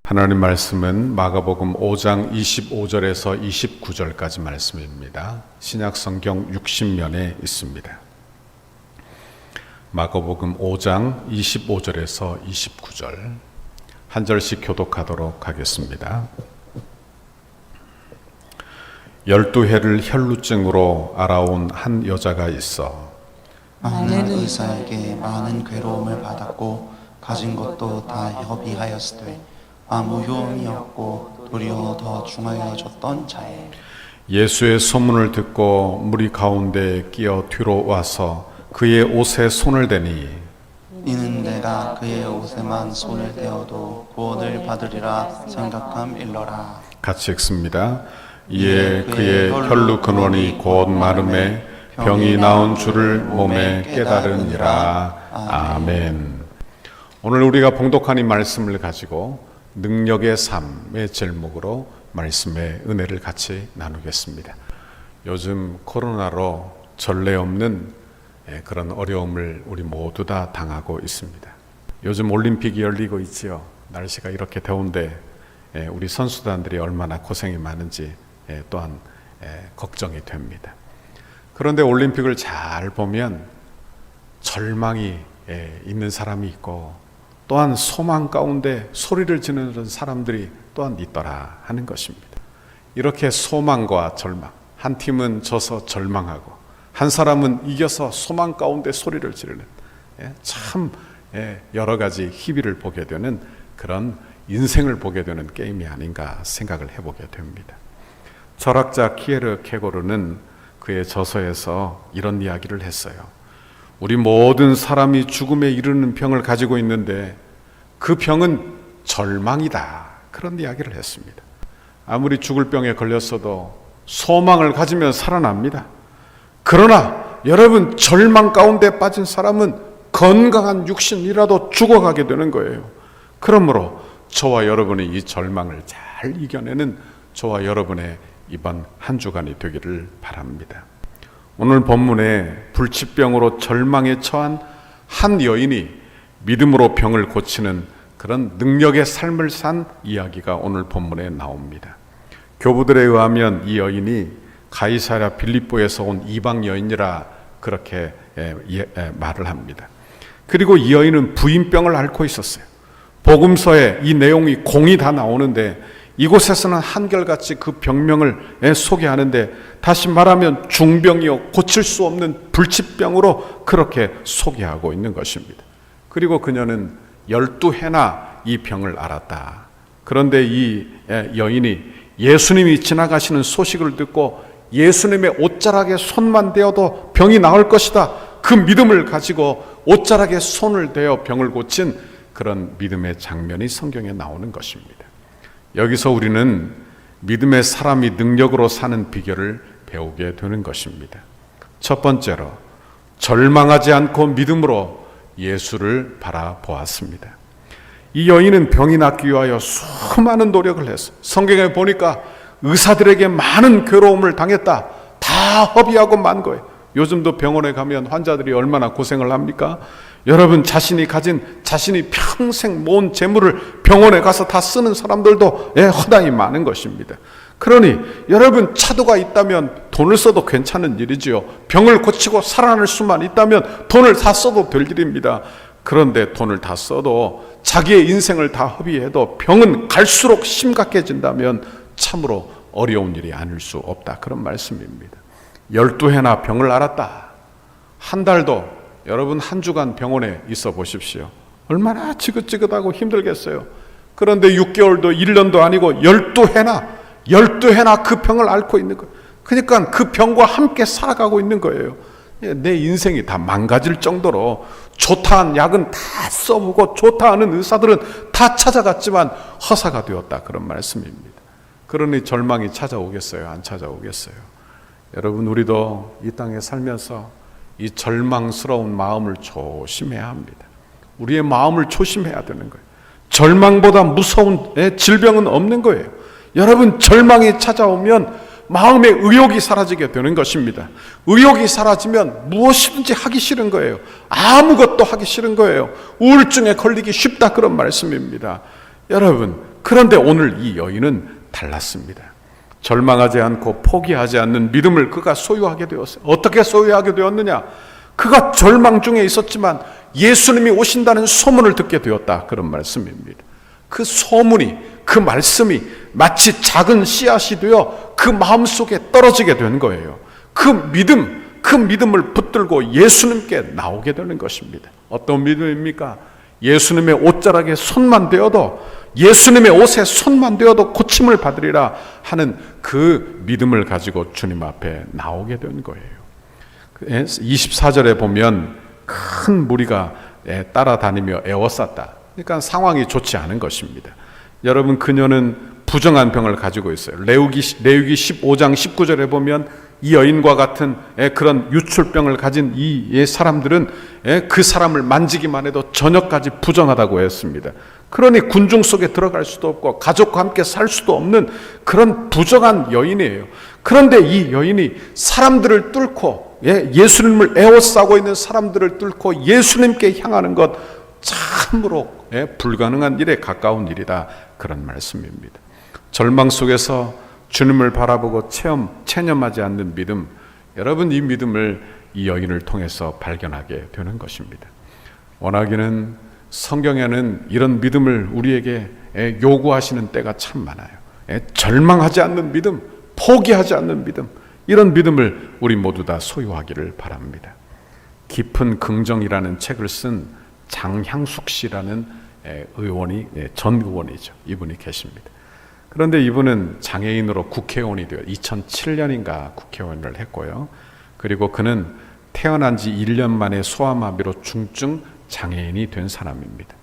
하나님 말씀은 마가복음 5장 25절에서 29절까지 말씀입니다. 신약 성경 60면에 있습니다. 마가복음 5장 25절에서 29절 한 절씩 교독하도록 하겠습니다. 12해를 혈루증으로 알아온 한 여자가 있어 많은 의사에게 많은 괴로움을 받았고 가진 것도 다 협의하였으되 아무 효험이 없고 도리어 더 중하여졌던 자에 예수의 소문을 듣고 무리 가운데 끼어 뒤로 와서 그의 옷에 손을 대니 이는 내가 그의 옷에만 손을 대어도 구원을 받으리라 생각함일러라. 같이 읽습니다. 이에 그의 혈루 근원이 곧 마름에 병이 나온 줄을 몸에 깨달으니라. 아멘. 오늘 우리가 봉독한 이 말씀을 가지고 능력의 삶의 제목으로 말씀의 은혜를 같이 나누겠습니다. 요즘 코로나로 전례 없는 그런 어려움을 우리 모두 다 당하고 있습니다. 요즘 올림픽이 열리고 있지요. 날씨가 이렇게 더운데 우리 선수단들이 얼마나 고생이 많은지 또한 걱정이 됩니다. 그런데 올림픽을 잘 보면 절망이 있는 사람이 있고 또한 소망 가운데 소리를 지르는 사람들이 또한 있더라 하는 것입니다. 이렇게 소망과 절망, 한 팀은 져서 절망하고 한 사람은 이겨서 소망 가운데 소리를 지르는 참 여러 가지 희비를 보게 되는 그런 인생을 보게 되는 게임이 아닌가 생각을 해보게 됩니다. 철학자 키에르케고르는 그의 저서에서 이런 이야기를 했어요. 우리 모든 사람이 죽음에 이르는 병을 가지고 있는데 그 병은 절망이다. 그런 이야기를 했습니다. 아무리 죽을 병에 걸렸어도 소망을 가지면 살아납니다. 그러나 여러분 절망 가운데 빠진 사람은 건강한 육신이라도 죽어가게 되는 거예요. 그러므로 저와 여러분이 이 절망을 잘 이겨내는 저와 여러분의 이번 한 주간이 되기를 바랍니다. 오늘 본문에 불치병으로 절망에 처한 한 여인이 믿음으로 병을 고치는 그런 능력의 삶을 산 이야기가 오늘 본문에 나옵니다. 교부들에 의하면 이 여인이 가이사랴 빌립보에서 온 이방 여인이라 그렇게 말을 합니다. 그리고 이 여인은 부인병을 앓고 있었어요. 복음서에 이 내용이 공이 다 나오는데 이곳에서는 한결같이 그 병명을 소개하는데 다시 말하면 중병이요 고칠 수 없는 불치병으로 그렇게 소개하고 있는 것입니다. 그리고 그녀는 12해나 이 병을 앓았다. 그런데 이 여인이 예수님이 지나가시는 소식을 듣고 예수님의 옷자락에 손만 대어도 병이 나을 것이다. 그 믿음을 가지고 옷자락에 손을 대어 병을 고친 그런 믿음의 장면이 성경에 나오는 것입니다. 여기서 우리는 믿음의 사람이 능력으로 사는 비결을 배우게 되는 것입니다. 첫 번째로 절망하지 않고 믿음으로 예수를 바라보았습니다. 이 여인은 병이 낫기 위하여 수많은 노력을 했어. 성경에 보니까 의사들에게 많은 괴로움을 당했다. 다 허비하고 만 거예요. 요즘도 병원에 가면 환자들이 얼마나 고생을 합니까? 여러분 자신이 평생 모은 재물을 병원에 가서 다 쓰는 사람들도 허다히 많은 것입니다. 그러니 여러분 차도가 있다면 돈을 써도 괜찮은 일이지요. 병을 고치고 살아날 수만 있다면 돈을 다 써도 될 일입니다. 그런데 돈을 다 써도 자기의 인생을 다 허비해도 병은 갈수록 심각해진다면 참으로 어려운 일이 아닐 수 없다. 그런 말씀입니다. 12해나 병을 앓았다. 한 달도 여러분 한 주간 병원에 있어 보십시오. 얼마나 지긋지긋하고 힘들겠어요. 그런데 6개월도 1년도 아니고 12해나 그 병을 앓고 있는 거예요. 그러니까 그 병과 함께 살아가고 있는 거예요. 내 인생이 다 망가질 정도로 좋다한 약은 다 써보고 좋다하는 의사들은 다 찾아갔지만 허사가 되었다. 그런 말씀입니다. 그러니 절망이 찾아오겠어요? 안 찾아오겠어요? 여러분 우리도 이 땅에 살면서 이 절망스러운 마음을 조심해야 합니다. 우리의 마음을 조심해야 되는 거예요. 절망보다 무서운 질병은 없는 거예요. 여러분 절망이 찾아오면 마음의 의욕이 사라지게 되는 것입니다. 의욕이 사라지면 무엇이든지 하기 싫은 거예요. 아무것도 하기 싫은 거예요. 우울증에 걸리기 쉽다 그런 말씀입니다. 여러분 그런데 오늘 이 여인은 달랐습니다. 절망하지 않고 포기하지 않는 믿음을 그가 소유하게 되었어요. 어떻게 소유하게 되었느냐? 그가 절망 중에 있었지만 예수님이 오신다는 소문을 듣게 되었다. 그런 말씀입니다. 그 소문이, 그 말씀이 마치 작은 씨앗이 되어 그 마음속에 떨어지게 된 거예요. 그 믿음을 붙들고 예수님께 나오게 되는 것입니다. 어떤 믿음입니까? 예수님의 옷자락에 손만 대어도, 예수님의 옷에 손만 대어도 고침을 받으리라 하는 그 믿음을 가지고 주님 앞에 나오게 된 거예요. 24절에 보면 큰 무리가 따라다니며 에워쌌다. 그러니까 상황이 좋지 않은 것입니다. 여러분, 그녀는 부정한 병을 가지고 있어요. 레위기 15장 19절에 보면 이 여인과 같은 그런 유출병을 가진 이 사람들은 그 사람을 만지기만 해도 저녁까지 부정하다고 했습니다. 그러니 군중 속에 들어갈 수도 없고 가족과 함께 살 수도 없는 그런 부정한 여인이에요. 그런데 이 여인이 사람들을 뚫고, 예수님을 에워싸고 있는 사람들을 뚫고 예수님께 향하는 것, 참으로 불가능한 일에 가까운 일이다. 그런 말씀입니다. 절망 속에서 주님을 바라보고 체념하지 않는 믿음, 여러분, 이 믿음을 이 여인을 통해서 발견하게 되는 것입니다. 원하기는 성경에는 이런 믿음을 우리에게 요구하시는 때가 참 많아요. 절망하지 않는 믿음, 포기하지 않는 믿음, 이런 믿음을 우리 모두 다 소유하기를 바랍니다. 깊은 긍정이라는 책을 쓴 장향숙 씨라는 의원이, 전 의원이죠. 이분이 계십니다. 그런데 이분은 장애인으로 국회의원이 되어 2007년인가 국회의원을 했고요. 그리고 그는 태어난 지 1년 만에 소아마비로 중증 장애인이 된 사람입니다.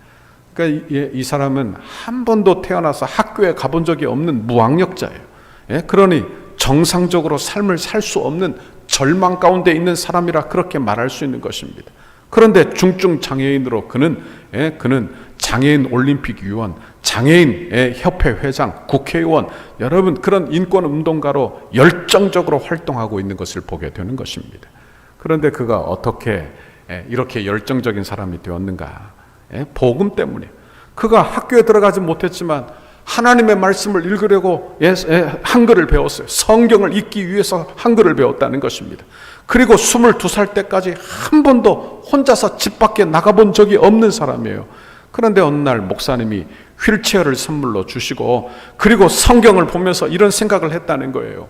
그러니까 이 사람은 한 번도 태어나서 학교에 가본 적이 없는 무학력자예요. 그러니 정상적으로 삶을 살 수 없는 절망 가운데 있는 사람이라 그렇게 말할 수 있는 것입니다. 그런데 중증 장애인으로 그는 장애인 올림픽 위원, 장애인 협회 회장, 국회의원, 여러분, 그런 인권 운동가로 열정적으로 활동하고 있는 것을 보게 되는 것입니다. 그런데 그가 어떻게 이렇게 열정적인 사람이 되었는가? 복음 때문에. 그가 학교에 들어가지 못했지만 하나님의 말씀을 읽으려고 한글을 배웠어요. 성경을 읽기 위해서 한글을 배웠다는 것입니다. 그리고 22살 때까지 한 번도 혼자서 집 밖에 나가본 적이 없는 사람이에요. 그런데 어느 날 목사님이 휠체어를 선물로 주시고, 그리고 성경을 보면서 이런 생각을 했다는 거예요.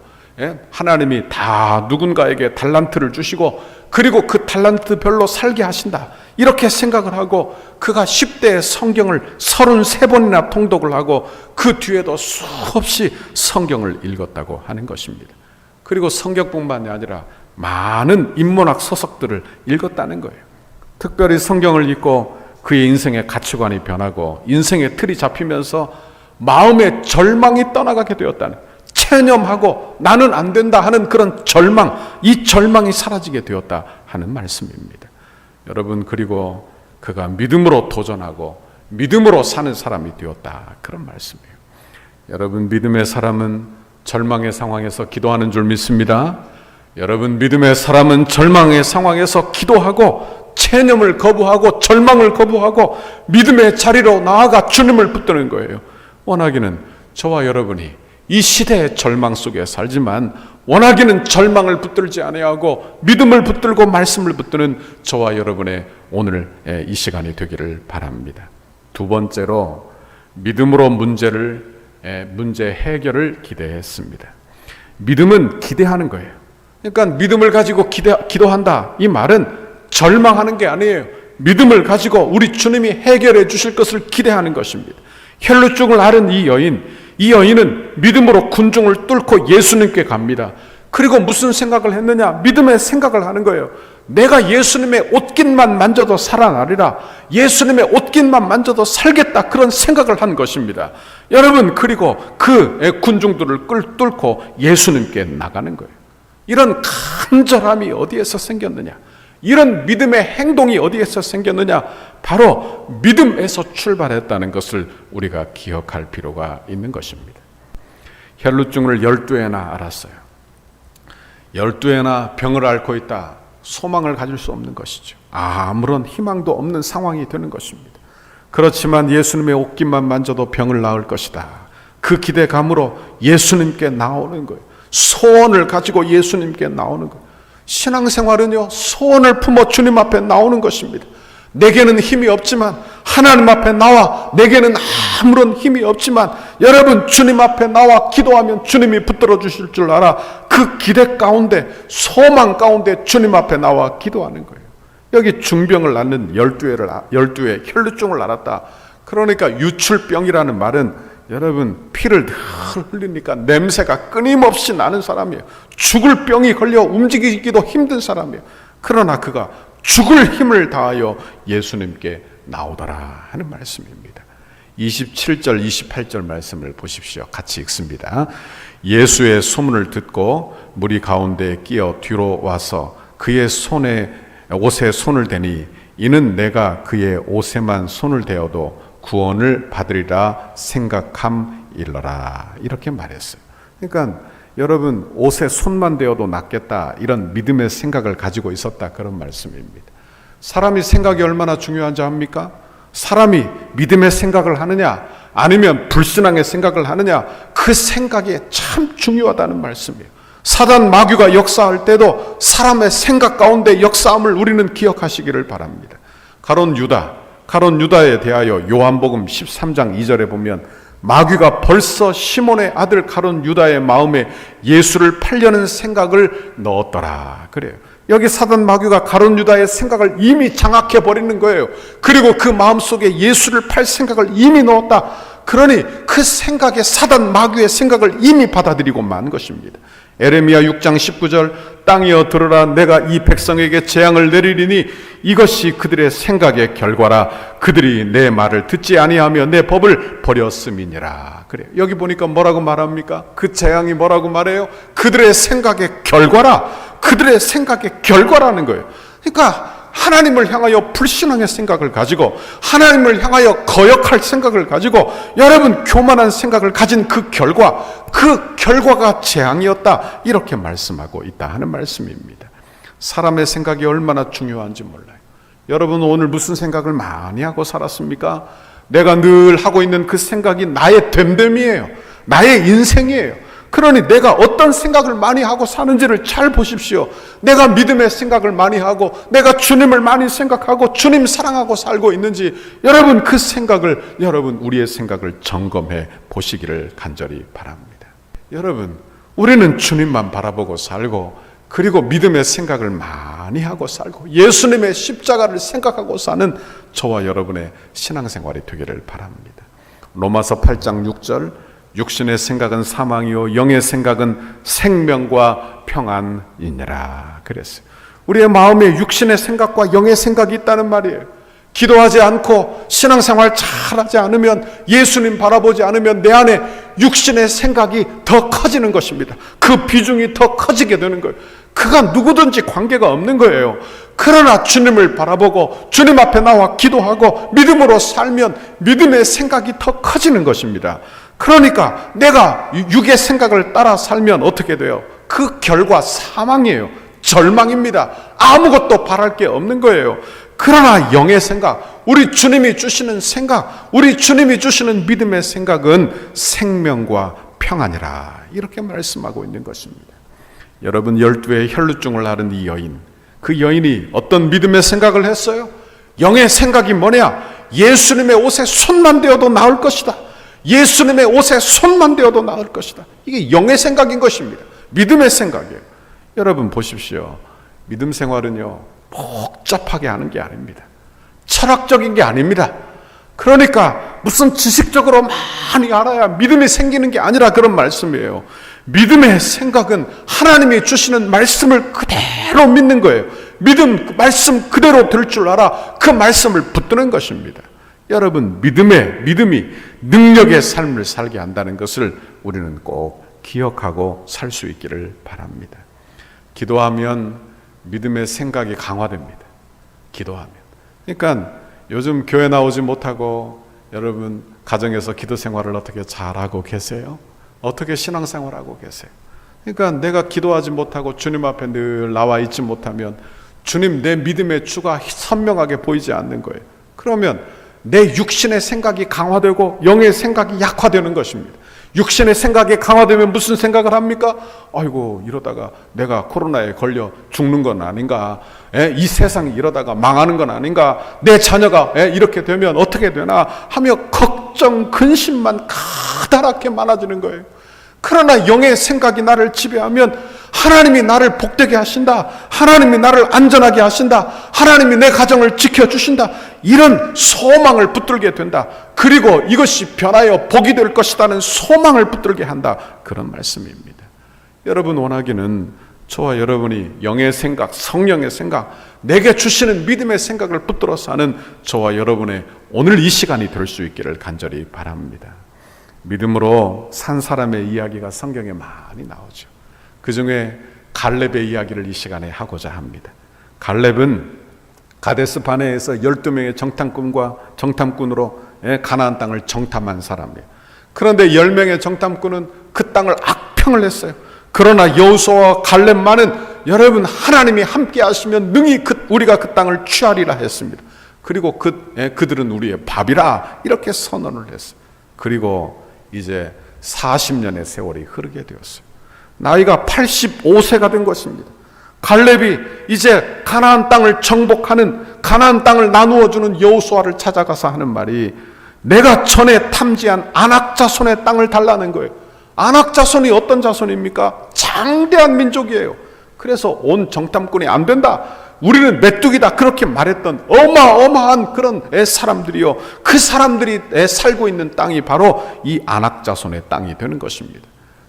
하나님이 다 누군가에게 달란트를 주시고, 그리고 그 달란트별로 살게 하신다, 이렇게 생각을 하고, 그가 10대에 성경을 33번이나 통독을 하고 그 뒤에도 수없이 성경을 읽었다고 하는 것입니다. 그리고 성경뿐만이 아니라 많은 인문학 서적들을 읽었다는 거예요. 특별히 성경을 읽고 그의 인생의 가치관이 변하고 인생의 틀이 잡히면서 마음의 절망이 떠나가게 되었다는, 체념하고 나는 안 된다 하는 그런 절망, 이 절망이 사라지게 되었다 하는 말씀입니다. 여러분, 그리고 그가 믿음으로 도전하고 믿음으로 사는 사람이 되었다, 그런 말씀이에요. 여러분, 믿음의 사람은 절망의 상황에서 기도하는 줄 믿습니다. 여러분, 믿음의 사람은 절망의 상황에서 기도하고 체념을 거부하고 절망을 거부하고 믿음의 자리로 나아가 주님을 붙드는 거예요. 원하기는 저와 여러분이 이 시대의 절망 속에 살지만 원하기는 절망을 붙들지 아니하고 믿음을 붙들고 말씀을 붙드는 저와 여러분의 오늘 이 시간이 되기를 바랍니다. 두 번째로, 믿음으로 문제 해결을 기대했습니다. 믿음은 기대하는 거예요. 그러니까 믿음을 가지고 기도한다, 이 말은 절망하는 게 아니에요. 믿음을 가지고 우리 주님이 해결해 주실 것을 기대하는 것입니다. 혈루증을 앓은 이 여인은 믿음으로 군중을 뚫고 예수님께 갑니다. 그리고 무슨 생각을 했느냐? 믿음의 생각을 하는 거예요. 내가 예수님의 옷깃만 만져도 살아나리라, 예수님의 옷깃만 만져도 살겠다, 그런 생각을 한 것입니다. 여러분, 그리고 그 군중들을 뚫고 예수님께 나가는 거예요. 이런 간절함이 어디에서 생겼느냐? 이런 믿음의 행동이 어디에서 생겼느냐? 바로 믿음에서 출발했다는 것을 우리가 기억할 필요가 있는 것입니다. 혈루증을 12회나 앓았어요. 12회나 병을 앓고 있다, 소망을 가질 수 없는 것이죠. 아무런 희망도 없는 상황이 되는 것입니다. 그렇지만 예수님의 옷깃만 만져도 병을 나을 것이다. 그 기대감으로 예수님께 나오는 거예요. 소원을 가지고 예수님께 나오는 거예요. 신앙생활은요, 소원을 품어 주님 앞에 나오는 것입니다. 내게는 힘이 없지만 하나님 앞에 나와, 내게는 아무런 힘이 없지만 여러분 주님 앞에 나와 기도하면 주님이 붙들어 주실 줄 알아. 그 기대 가운데, 소망 가운데 주님 앞에 나와 기도하는 거예요. 여기 중병을 앓는 12의 혈루증을 앓았다. 그러니까 유출병이라는 말은 여러분 피를 늘 흘리니까 냄새가 끊임없이 나는 사람이에요. 죽을 병이 걸려 움직이기도 힘든 사람이에요. 그러나 그가 죽을 힘을 다하여 예수님께 나오더라 하는 말씀입니다. 27절 28절 말씀을 보십시오. 같이 읽습니다. 예수의 소문을 듣고 무리 가운데 끼어 뒤로 와서 그의 옷에 손을 대니 이는 내가 그의 옷에만 손을 대어도 구원을 받으리라 생각함일러라. 이렇게 말했어요. 그러니까 여러분 옷에 손만 대어도 낫겠다, 이런 믿음의 생각을 가지고 있었다, 그런 말씀입니다. 사람이 생각이 얼마나 중요한지 압니까? 사람이 믿음의 생각을 하느냐 아니면 불신앙의 생각을 하느냐, 그 생각이 참 중요하다는 말씀이에요. 사단 마귀가 역사할 때도 사람의 생각 가운데 역사함을 우리는 기억하시기를 바랍니다. 가론 유다에 대하여 요한복음 13장 2절에 보면 마귀가 벌써 시몬의 아들 가론 유다의 마음에 예수를 팔려는 생각을 넣었더라 그래요. 여기 사단 마귀가 가론 유다의 생각을 이미 장악해 버리는 거예요. 그리고 그 마음속에 예수를 팔 생각을 이미 넣었다. 그러니 그 생각에 사단 마귀의 생각을 이미 받아들이고 만 것입니다. 에레미야 6장 19절 땅이여 들으라, 내가 이 백성에게 재앙을 내리리니 이것이 그들의 생각의 결과라. 그들이 내 말을 듣지 아니하며 내 법을 버렸음이니라. 그래요. 여기 보니까 뭐라고 말합니까? 그 재앙이 뭐라고 말해요? 그들의 생각의 결과라. 그들의 생각의 결과라는 거예요. 그러니까 하나님을 향하여 불신앙의 생각을 가지고, 하나님을 향하여 거역할 생각을 가지고 여러분 교만한 생각을 가진 그 결과가 재앙이었다, 이렇게 말씀하고 있다 하는 말씀입니다. 사람의 생각이 얼마나 중요한지 몰라요. 여러분 오늘 무슨 생각을 많이 하고 살았습니까? 내가 늘 하고 있는 그 생각이 나의 됨됨이에요. 나의 인생이에요. 그러니 내가 어떤 생각을 많이 하고 사는지를 잘 보십시오. 내가 믿음의 생각을 많이 하고, 내가 주님을 많이 생각하고 주님 사랑하고 살고 있는지, 여러분 그 생각을, 여러분 우리의 생각을 점검해 보시기를 간절히 바랍니다. 여러분 우리는 주님만 바라보고 살고, 그리고 믿음의 생각을 많이 하고 살고 예수님의 십자가를 생각하고 사는 저와 여러분의 신앙생활이 되기를 바랍니다. 로마서 8장 6절 육신의 생각은 사망이요 영의 생각은 생명과 평안이니라 그랬어요. 우리의 마음에 육신의 생각과 영의 생각이 있다는 말이에요. 기도하지 않고 신앙생활 잘하지 않으면, 예수님 바라보지 않으면 내 안에 육신의 생각이 더 커지는 것입니다. 그 비중이 더 커지게 되는 거예요. 그가 누구든지 관계가 없는 거예요. 그러나 주님을 바라보고 주님 앞에 나와 기도하고 믿음으로 살면 믿음의 생각이 더 커지는 것입니다. 그러니까 내가 육의 생각을 따라 살면 어떻게 돼요? 그 결과 사망이에요. 절망입니다. 아무것도 바랄 게 없는 거예요. 그러나 영의 생각, 우리 주님이 주시는 생각, 우리 주님이 주시는 믿음의 생각은 생명과 평안이라, 이렇게 말씀하고 있는 것입니다. 여러분 12의 혈루증을 앓은 이 여인, 그 여인이 어떤 믿음의 생각을 했어요? 영의 생각이 뭐냐? 예수님의 옷에 손만 대어도 나을 것이다. 예수님의 옷에 손만 대어도 나을 것이다. 이게 영의 생각인 것입니다. 믿음의 생각이에요. 여러분 보십시오. 믿음 생활은요 복잡하게 하는 게 아닙니다. 철학적인 게 아닙니다. 그러니까 무슨 지식적으로 많이 알아야 믿음이 생기는 게 아니라 그런 말씀이에요. 믿음의 생각은 하나님이 주시는 말씀을 그대로 믿는 거예요. 말씀 그대로 들 줄 알아 그 말씀을 붙드는 것입니다. 여러분 믿음이 능력의 삶을 살게 한다는 것을 우리는 꼭 기억하고 살 수 있기를 바랍니다. 기도하면 믿음의 생각이 강화됩니다. 기도하면. 그러니까 요즘 교회 나오지 못하고 여러분 가정에서 기도 생활을 어떻게 잘하고 계세요? 어떻게 신앙생활하고 계세요? 그러니까 내가 기도하지 못하고 주님 앞에 늘 나와 있지 못하면 주님 내 믿음의 주가 선명하게 보이지 않는 거예요. 그러면 내 육신의 생각이 강화되고 영의 생각이 약화되는 것입니다. 육신의 생각이 강화되면 무슨 생각을 합니까? 아이고, 이러다가 내가 코로나에 걸려 죽는 건 아닌가? 이 세상이 이러다가 망하는 건 아닌가? 내 자녀가 이렇게 되면 어떻게 되나? 하며 걱정, 근심만 가다랗게 많아지는 거예요. 그러나 영의 생각이 나를 지배하면 하나님이 나를 복되게 하신다. 하나님이 나를 안전하게 하신다. 하나님이 내 가정을 지켜주신다. 이런 소망을 붙들게 된다. 그리고 이것이 변하여 복이 될 것이라는 소망을 붙들게 한다. 그런 말씀입니다. 여러분 원하기는 저와 여러분이 영의 생각, 성령의 생각, 내게 주시는 믿음의 생각을 붙들어서 하는 저와 여러분의 오늘 이 시간이 될 수 있기를 간절히 바랍니다. 믿음으로 산 사람의 이야기가 성경에 많이 나오죠. 그 중에 갈렙의 이야기를 이 시간에 하고자 합니다. 갈렙은 가데스 바네에서 12명의 정탐꾼으로 가나안 땅을 정탐한 사람이에요. 그런데 10명의 정탐꾼은 그 땅을 악평을 했어요. 그러나 여호수아와 갈렙만은 여러분 하나님이 함께 하시면 능히 우리가 그 땅을 취하리라 했습니다. 그리고 그들은 우리의 밥이라 이렇게 선언을 했어요. 그리고 이제 40년의 세월이 흐르게 되었어요. 나이가 85세가 된 것입니다. 갈렙이 이제 가나안 땅을 정복하는, 가나안 땅을 나누어 주는 여호수아를 찾아가서 하는 말이, 내가 전에 탐지한 아낙 자손의 땅을 달라는 거예요. 아낙 자손이 어떤 자손입니까? 장대한 민족이에요. 그래서 온 정탐꾼이 안 된다, 우리는 메뚜기다, 그렇게 말했던 어마어마한 그런 사람들이요, 그 사람들이 살고 있는 땅이 바로 이 아낙 자손의 땅이 되는 것입니다.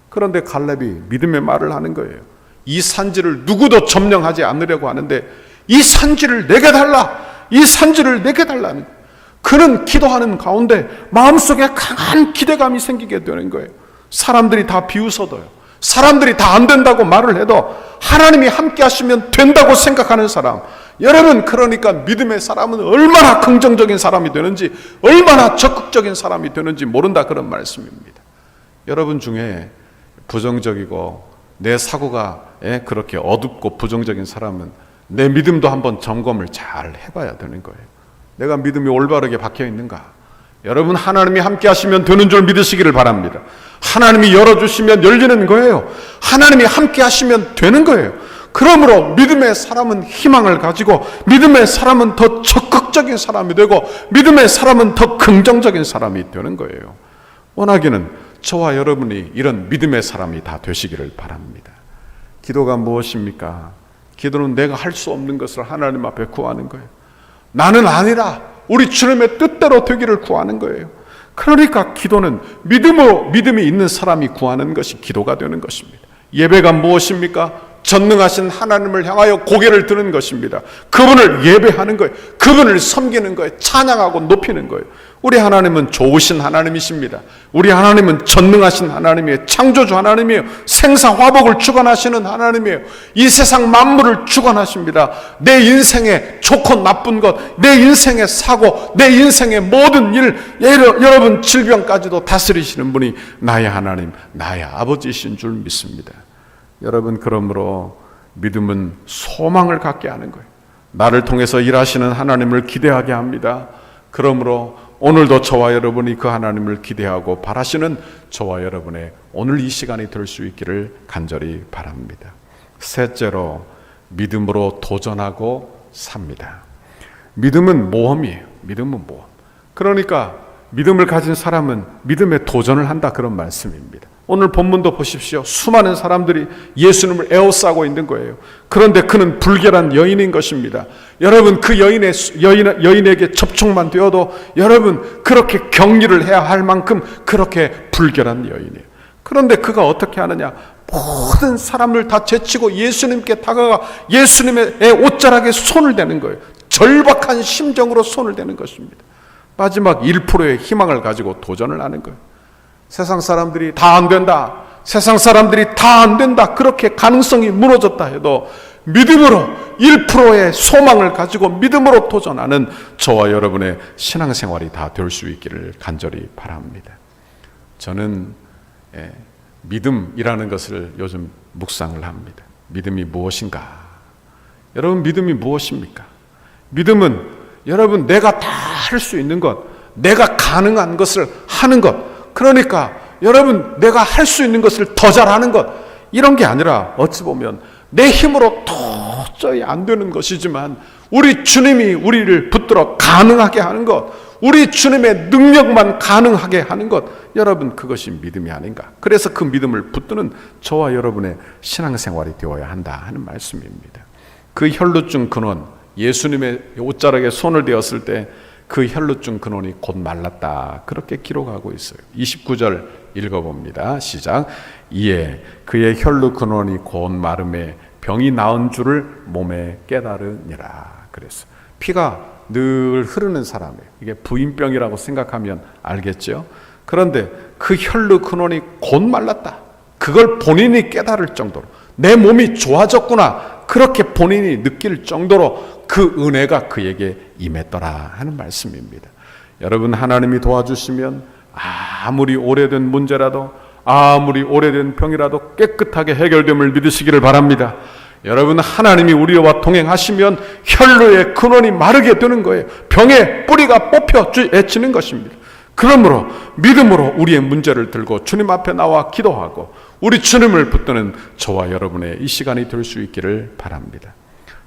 그런데 갈렙이 믿음의 말을 하는 거예요. 이 산지를 누구도 점령하지 않으려고 하는데 이 산지를 내게 달라, 이 산지를 내게 달라는 거예요. 그는 기도하는 가운데 마음속에 강한 기대감이 생기게 되는 거예요. 사람들이 다 비웃어도요, 사람들이 다 안 된다고 말을 해도 하나님이 함께 하시면 된다고 생각하는 사람, 여러분, 그러니까 믿음의 사람은 얼마나 긍정적인 사람이 되는지, 얼마나 적극적인 사람이 되는지 모른다, 그런 말씀입니다. 여러분 중에 부정적이고 내 사고가 그렇게 어둡고 부정적인 사람은 내 믿음도 한번 점검을 잘 해봐야 되는 거예요. 내가 믿음이 올바르게 박혀 있는가? 여러분, 하나님이 함께 하시면 되는 줄 믿으시기를 바랍니다. 하나님이 열어주시면 열리는 거예요. 하나님이 함께 하시면 되는 거예요. 그러므로 믿음의 사람은 희망을 가지고, 믿음의 사람은 더 적극적인 사람이 되고, 믿음의 사람은 더 긍정적인 사람이 되는 거예요. 원하기는 저와 여러분이 이런 믿음의 사람이 다 되시기를 바랍니다. 기도가 무엇입니까? 기도는 내가 할 수 없는 것을 하나님 앞에 구하는 거예요. 나는 아니라 우리 주님의 뜻대로 되기를 구하는 거예요. 그러니까 기도는 믿음이 있는 사람이 구하는 것이 기도가 되는 것입니다. 예배가 무엇입니까? 전능하신 하나님을 향하여 고개를 드는 것입니다. 그분을 예배하는 거예요. 그분을 섬기는 거예요. 찬양하고 높이는 거예요. 우리 하나님은 좋으신 하나님이십니다. 우리 하나님은 전능하신 하나님이에요. 창조주 하나님이에요. 생사화복을 주관하시는 하나님이에요. 이 세상 만물을 주관하십니다. 내 인생의 좋고 나쁜 것, 내 인생의 사고, 내 인생의 모든 일, 여러분 질병까지도 다스리시는 분이 나의 하나님, 나의 아버지이신 줄 믿습니다. 여러분, 그러므로 믿음은 소망을 갖게 하는 거예요. 나를 통해서 일하시는 하나님을 기대하게 합니다. 그러므로 오늘도 저와 여러분이 그 하나님을 기대하고 바라시는 저와 여러분의 오늘 이 시간이 될 수 있기를 간절히 바랍니다. 셋째로, 믿음으로 도전하고 삽니다. 믿음은 모험이에요. 믿음은 모험. 그러니까 믿음을 가진 사람은 믿음에 도전을 한다, 그런 말씀입니다. 오늘 본문도 보십시오. 수많은 사람들이 예수님을 에워싸고 있는 거예요. 그런데 그는 불결한 여인인 것입니다. 여러분, 그 여인에게 접촉만 되어도 여러분 그렇게 격리를 해야 할 만큼 그렇게 불결한 여인이에요. 그런데 그가 어떻게 하느냐? 모든 사람을 다 제치고 예수님께 다가가 예수님의 옷자락에 손을 대는 거예요. 절박한 심정으로 손을 대는 것입니다. 마지막 1%의 희망을 가지고 도전을 하는 거예요. 세상 사람들이 다 안 된다, 세상 사람들이 다 안 된다, 그렇게 가능성이 무너졌다 해도 믿음으로 1%의 소망을 가지고 믿음으로 도전하는 저와 여러분의 신앙생활이 다 될 수 있기를 간절히 바랍니다. 저는 믿음이라는 것을 요즘 묵상을 합니다. 믿음이 무엇인가? 여러분, 믿음이 무엇입니까? 믿음은 여러분, 내가 다 할 수 있는 것, 내가 가능한 것을 하는 것, 그러니까 여러분, 내가 할 수 있는 것을 더 잘하는 것, 이런 게 아니라 어찌 보면 내 힘으로 도저히 안 되는 것이지만 우리 주님이 우리를 붙들어 가능하게 하는 것, 우리 주님의 능력만 가능하게 하는 것, 여러분, 그것이 믿음이 아닌가. 그래서 그 믿음을 붙드는 저와 여러분의 신앙생활이 되어야 한다 하는 말씀입니다. 그 혈루증 근원, 예수님의 옷자락에 손을 대었을 때 그 혈루증 근원이 곧 말랐다, 그렇게 기록하고 있어요. 29절 읽어봅니다. 시작. 이에 그의 혈루 근원이 곧 마름에 병이 나은 줄을 몸에 깨달으니라. 그랬어요. 피가 늘 흐르는 사람이에요. 이게 부인병이라고 생각하면 알겠죠? 그런데 그 혈루 근원이 곧 말랐다, 그걸 본인이 깨달을 정도로 내 몸이 좋아졌구나, 그렇게 본인이 느낄 정도로 그 은혜가 그에게 임했더라 하는 말씀입니다. 여러분, 하나님이 도와주시면 아무리 오래된 문제라도, 아무리 오래된 병이라도 깨끗하게 해결됨을 믿으시기를 바랍니다. 여러분, 하나님이 우리와 동행하시면 혈루의 근원이 마르게 되는 거예요. 병의 뿌리가 뽑혀지는 것입니다. 그러므로 믿음으로 우리의 문제를 들고 주님 앞에 나와 기도하고 우리 주님을 붙드는 저와 여러분의 이 시간이 될 수 있기를 바랍니다.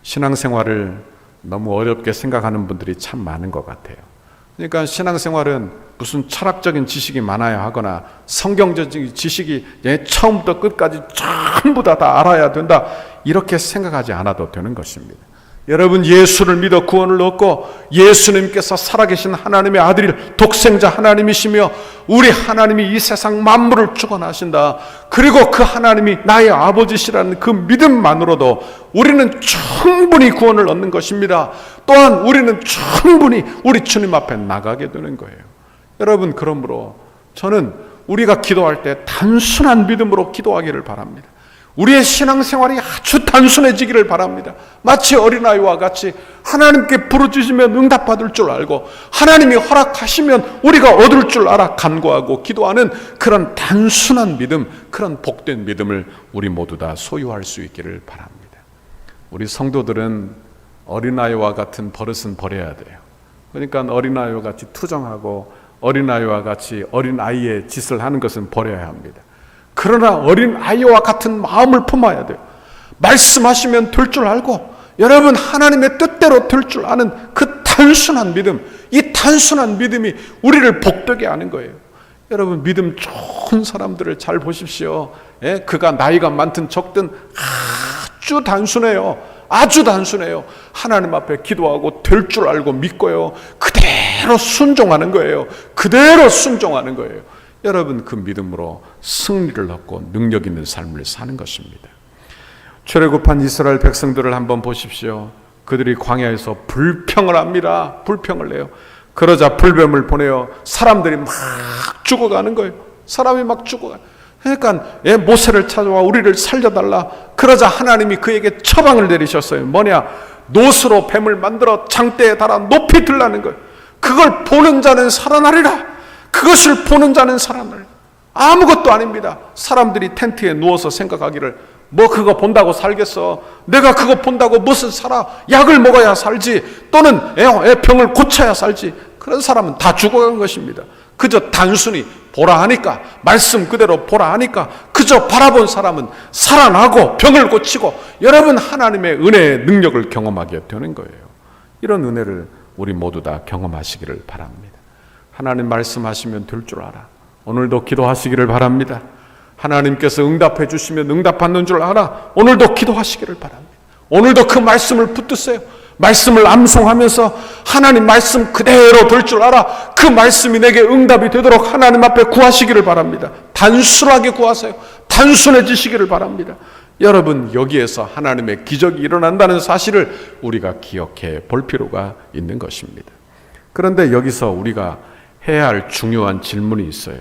신앙생활을 너무 어렵게 생각하는 분들이 참 많은 것 같아요. 그러니까 신앙생활은 무슨 철학적인 지식이 많아야 하거나 성경적인 지식이 처음부터 끝까지 전부 다 알아야 된다, 이렇게 생각하지 않아도 되는 것입니다. 여러분, 예수를 믿어 구원을 얻고 예수님께서 살아계신 하나님의 아들이 독생자 하나님이시며 우리 하나님이 이 세상 만물을 주관하신다, 그리고 그 하나님이 나의 아버지시라는 그 믿음만으로도 우리는 충분히 구원을 얻는 것입니다. 또한 우리는 충분히 우리 주님 앞에 나가게 되는 거예요. 여러분, 그러므로 저는 우리가 기도할 때 단순한 믿음으로 기도하기를 바랍니다. 우리의 신앙생활이 아주 단순해지기를 바랍니다. 마치 어린아이와 같이 하나님께 부르짖으면 응답받을 줄 알고 하나님이 허락하시면 우리가 얻을 줄 알아 간구하고 기도하는 그런 단순한 믿음, 그런 복된 믿음을 우리 모두 다 소유할 수 있기를 바랍니다. 우리 성도들은 어린아이와 같은 버릇은 버려야 돼요. 그러니까 어린아이와 같이 투정하고 어린아이와 같이 어린아이의 짓을 하는 것은 버려야 합니다. 그러나 어린아이와 같은 마음을 품어야 돼요. 말씀하시면 될 줄 알고 여러분, 하나님의 뜻대로 될 줄 아는 그 단순한 믿음, 이 단순한 믿음이 우리를 복되게 하는 거예요. 여러분, 믿음 좋은 사람들을 잘 보십시오. 그가 나이가 많든 적든 아주 단순해요. 아주 단순해요. 하나님 앞에 기도하고 될 줄 알고 믿고요, 그대로 순종하는 거예요. 그대로 순종하는 거예요. 여러분, 그 믿음으로 승리를 얻고 능력 있는 삶을 사는 것입니다. 출애굽한 이스라엘 백성들을 한번 보십시오. 그들이 광야에서 불평을 합니다. 불평을 해요. 그러자 불뱀을 보내요. 사람들이 막 죽어가는 거예요. 사람이 막 죽어가요. 그러니까 모세를 찾아와 우리를 살려달라. 그러자 하나님이 그에게 처방을 내리셨어요. 뭐냐? 노스로 뱀을 만들어 장대에 달아 높이 들라는 거예요. 그걸 보는 자는 살아나리라. 그것을 보는 자는 살아나리라. 아무것도 아닙니다. 사람들이 텐트에 누워서 생각하기를, 뭐 그거 본다고 살겠어? 내가 그거 본다고 무슨 살아? 약을 먹어야 살지, 또는 병을 고쳐야 살지. 그런 사람은 다 죽어간 것입니다. 그저 단순히 보라 하니까, 말씀 그대로 보라 하니까 그저 바라본 사람은 살아나고 병을 고치고 여러분, 하나님의 은혜의 능력을 경험하게 되는 거예요. 이런 은혜를 우리 모두 다 경험하시기를 바랍니다. 하나님 말씀하시면 될 줄 알아. 오늘도 기도하시기를 바랍니다. 하나님께서 응답해 주시면 응답받는 줄 알아. 오늘도 기도하시기를 바랍니다. 오늘도 그 말씀을 붙드세요. 말씀을 암송하면서 하나님 말씀 그대로 될 줄 알아. 그 말씀이 내게 응답이 되도록 하나님 앞에 구하시기를 바랍니다. 단순하게 구하세요. 단순해지시기를 바랍니다. 여러분, 여기에서 하나님의 기적이 일어난다는 사실을 우리가 기억해 볼 필요가 있는 것입니다. 그런데 여기서 우리가 해야 할 중요한 질문이 있어요.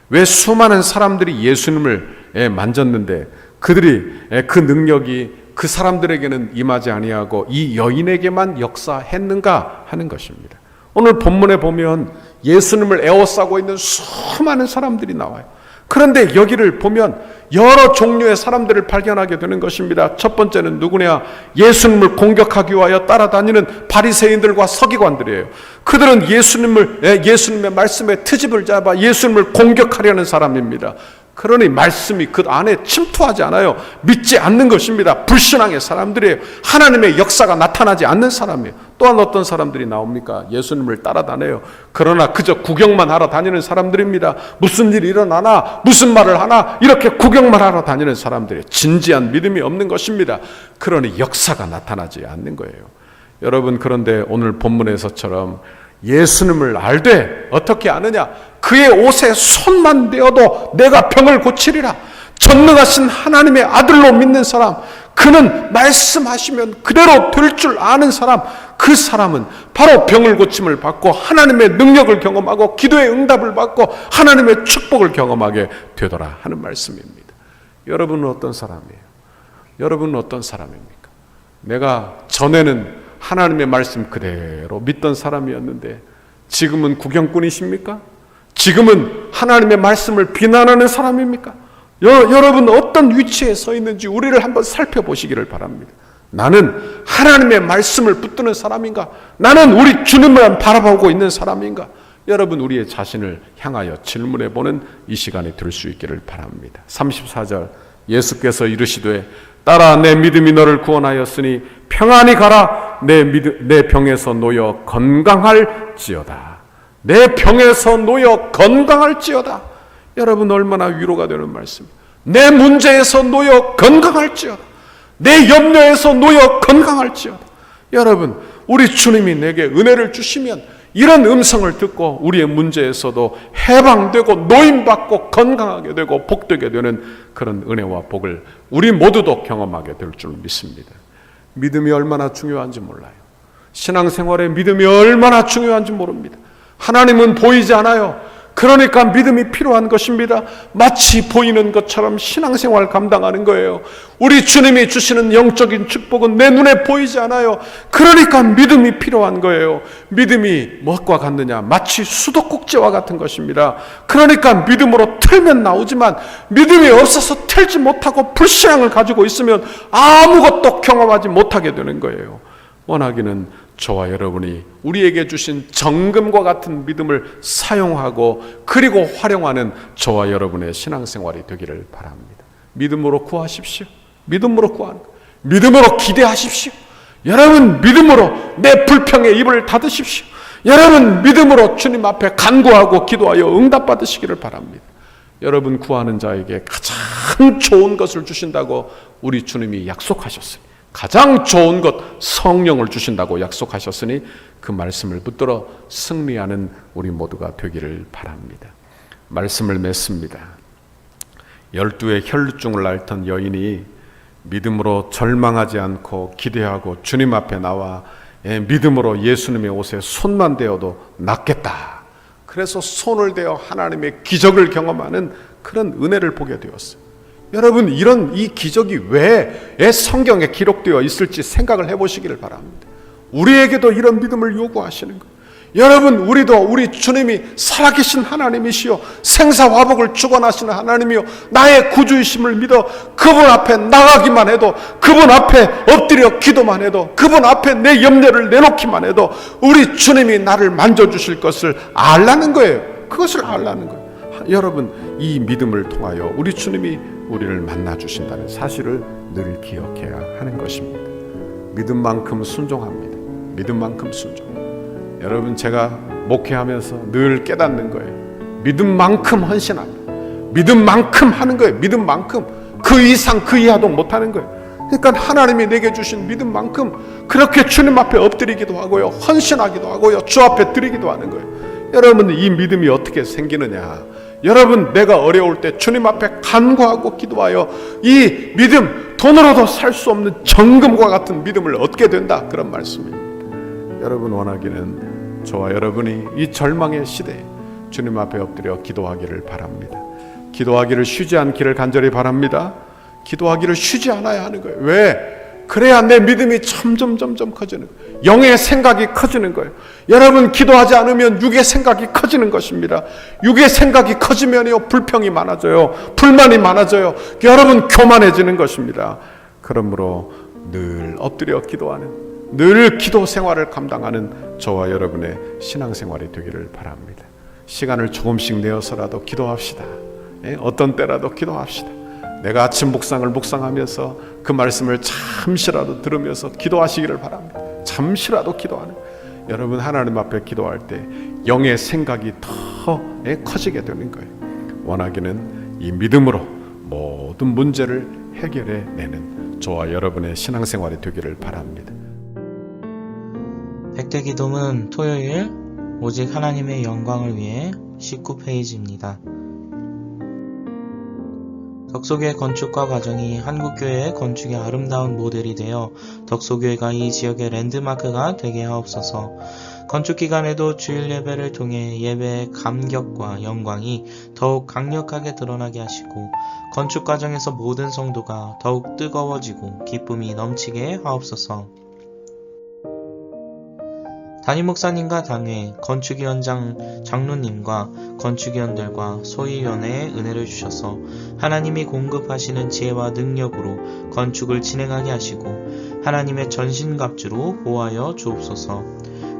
왜 수많은 사람들이 예수님을 만졌는데 그들이 그 능력이 그 사람들에게는 임하지 아니하고 이 여인에게만 역사했는가 하는 것입니다. 오늘 본문에 보면 예수님을 에워싸고 있는 수많은 사람들이 나와요. 그런데 여기를 보면 여러 종류의 사람들을 발견하게 되는 것입니다. 첫 번째는 누구냐? 예수님을 공격하기 위하여 따라다니는 바리새인들과 서기관들이에요. 그들은 예수님의 말씀에 트집을 잡아 예수님을 공격하려는 사람입니다. 그러니 말씀이 그 안에 침투하지 않아요. 믿지 않는 것입니다. 불신앙의 사람들이에요. 하나님의 역사가 나타나지 않는 사람이에요. 또한 어떤 사람들이 나옵니까? 예수님을 따라다녀요. 그러나 그저 구경만 하러 다니는 사람들입니다. 무슨 일이 일어나나, 무슨 말을 하나, 이렇게 구경만 하러 다니는 사람들이에요. 진지한 믿음이 없는 것입니다. 그러니 역사가 나타나지 않는 거예요. 여러분, 그런데 오늘 본문에서처럼 예수님을 알되 어떻게 아느냐? 그의 옷에 손만 대어도 내가 병을 고치리라. 전능하신 하나님의 아들로 믿는 사람, 그는 말씀하시면 그대로 될 줄 아는 사람, 그 사람은 바로 병을 고침을 받고 하나님의 능력을 경험하고 기도의 응답을 받고 하나님의 축복을 경험하게 되더라 하는 말씀입니다. 여러분은 어떤 사람이에요? 여러분은 어떤 사람입니까? 내가 전에는 하나님의 말씀 그대로 믿던 사람이었는데 지금은 구경꾼이십니까? 지금은 하나님의 말씀을 비난하는 사람입니까? 여러분 어떤 위치에 서 있는지 우리를 한번 살펴보시기를 바랍니다. 나는 하나님의 말씀을 붙드는 사람인가? 나는 우리 주님만 바라보고 있는 사람인가? 여러분 우리의 자신을 향하여 질문해보는 이 시간이 될 수 있기를 바랍니다. 34절 예수께서 이르시되 따라 내 믿음이 너를 구원하였으니 평안히 가라. 내 병에서 놓여 건강할지어다. 내 병에서 놓여 건강할지어다. 여러분 얼마나 위로가 되는 말씀입니다. 내 문제에서 놓여 건강할지어다. 내 염려에서 놓여 건강할지어다. 여러분 우리 주님이 내게 은혜를 주시면 이런 음성을 듣고 우리의 문제에서도 해방되고 노임받고 건강하게 되고 복되게 되는 그런 은혜와 복을 우리 모두도 경험하게 될 줄 믿습니다. 믿음이 얼마나 중요한지 몰라요. 신앙생활에 믿음이 얼마나 중요한지 모릅니다. 하나님은 보이지 않아요. 그러니까 믿음이 필요한 것입니다. 마치 보이는 것처럼 신앙생활 감당하는 거예요. 우리 주님이 주시는 영적인 축복은 내 눈에 보이지 않아요. 그러니까 믿음이 필요한 거예요. 믿음이 무엇과 같느냐? 마치 수도꼭지와 같은 것입니다. 그러니까 믿음으로 틀면 나오지만 믿음이 없어서 틀지 못하고 불신앙을 가지고 있으면 아무것도 경험하지 못하게 되는 거예요. 원하기는 저와 여러분이 우리에게 주신 정금과 같은 믿음을 사용하고 그리고 활용하는 저와 여러분의 신앙생활이 되기를 바랍니다. 믿음으로 구하십시오. 믿음으로 구하는 것. 믿음으로 기대하십시오. 여러분 믿음으로 내 불평의 입을 닫으십시오. 여러분 믿음으로 주님 앞에 간구하고 기도하여 응답받으시기를 바랍니다. 여러분 구하는 자에게 가장 좋은 것을 주신다고 우리 주님이 약속하셨습니다. 가장 좋은 것 성령을 주신다고 약속하셨으니 그 말씀을 붙들어 승리하는 우리 모두가 되기를 바랍니다. 말씀을 맺습니다. 12의 혈루증을 앓던 여인이 믿음으로 절망하지 않고 기대하고 주님 앞에 나와 믿음으로 예수님의 옷에 손만 대어도 낫겠다. 그래서 손을 대어 하나님의 기적을 경험하는 그런 은혜를 보게 되었어요. 여러분 이런 이 기적이 왜 성경에 기록되어 있을지 생각을 해보시기를 바랍니다. 우리에게도 이런 믿음을 요구하시는 거예요. 여러분 우리도 우리 주님이 살아계신 하나님이시요 생사화복을 주관하시는 하나님이요 나의 구주이심을 믿어 그분 앞에 나가기만 해도 그분 앞에 엎드려 기도만 해도 그분 앞에 내 염려를 내놓기만 해도 우리 주님이 나를 만져주실 것을 알라는 거예요. 그것을 알라는 거예요. 여러분 이 믿음을 통하여 우리 주님이 우리를 만나주신다는 사실을 늘 기억해야 하는 것입니다. 믿음만큼 순종합니다. 믿음만큼 순종. 여러분 제가 목회하면서 늘 깨닫는 거예요. 믿음만큼 헌신합니다. 믿음만큼 하는 거예요. 믿음만큼. 그 이상 그 이하도 못하는 거예요. 그러니까 하나님이 내게 주신 믿음만큼 그렇게 주님 앞에 엎드리기도 하고요. 헌신하기도 하고요. 주 앞에 드리기도 하는 거예요. 여러분 이 믿음이 어떻게 생기느냐? 여러분 내가 어려울 때 주님 앞에 간구하고 기도하여 이 믿음 돈으로도 살 수 없는 정금과 같은 믿음을 얻게 된다 그런 말씀입니다. 여러분 원하기는 저와 여러분이 이 절망의 시대에 주님 앞에 엎드려 기도하기를 바랍니다. 기도하기를 쉬지 않기를 간절히 바랍니다. 기도하기를 쉬지 않아야 하는 거예요. 왜? 그래야 내 믿음이 점점 커지는 거예요. 영의 생각이 커지는 거예요. 여러분, 기도하지 않으면 육의 생각이 커지는 것입니다. 육의 생각이 커지면요, 불평이 많아져요. 불만이 많아져요. 여러분, 교만해지는 것입니다. 그러므로 늘 엎드려 기도하는, 늘 기도 생활을 감당하는 저와 여러분의 신앙생활이 되기를 바랍니다. 시간을 조금씩 내어서라도 기도합시다. 어떤 때라도 기도합시다. 내가 아침 묵상을 묵상하면서 그 말씀을 잠시라도 들으면서 기도하시기를 바랍니다. 잠시라도 기도하는, 여러분, 하나님 앞에 기도할 때 영의 생각이 더 커지게 되는 거예요. 원하기는 이 믿음으로 모든 문제를 해결해 내는 저와 여러분의 신앙생활이 되기를 바랍니다. 백대 기도문 토요일 오직 하나님의 영광을 위해 19페이지입니다. 덕소교회 건축과 과정이 한국교회의 건축의 아름다운 모델이 되어 덕소교회가 이 지역의 랜드마크가 되게 하옵소서. 건축 기간에도 주일 예배를 통해 예배의 감격과 영광이 더욱 강력하게 드러나게 하시고 건축 과정에서 모든 성도가 더욱 뜨거워지고 기쁨이 넘치게 하옵소서. 담임 목사님과 당회, 건축위원장 장로님과 건축위원들과 소위원회에 은혜를 주셔서 하나님이 공급하시는 지혜와 능력으로 건축을 진행하게 하시고 하나님의 전신갑주로 보호하여 주옵소서.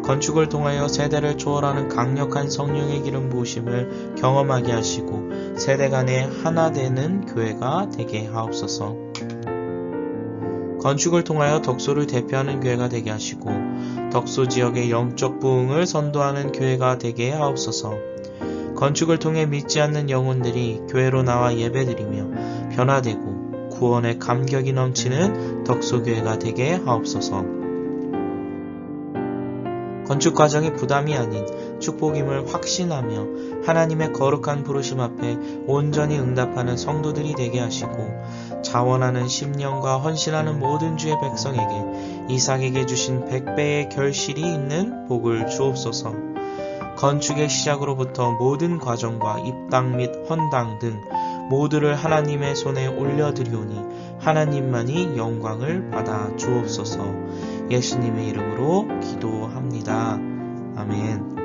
건축을 통하여 세대를 초월하는 강력한 성령의 기름 부으심을 경험하게 하시고 세대 간에 하나 되는 교회가 되게 하옵소서. 건축을 통하여 덕소를 대표하는 교회가 되게 하시고 덕소 지역의 영적 부흥을 선도하는 교회가 되게 하옵소서. 건축을 통해 믿지 않는 영혼들이 교회로 나와 예배드리며 변화되고 구원의 감격이 넘치는 덕소교회가 되게 하옵소서. 건축 과정이 부담이 아닌 축복임을 확신하며 하나님의 거룩한 부르심 앞에 온전히 응답하는 성도들이 되게 하시고 자원하는 심령과 헌신하는 모든 주의 백성에게 이삭에게 주신 100배의 결실이 있는 복을 주옵소서. 건축의 시작으로부터 모든 과정과 입당 및 헌당 등 모두를 하나님의 손에 올려드리오니 하나님만이 영광을 받아 주옵소서. 예수님의 이름으로 기도합니다. 아멘.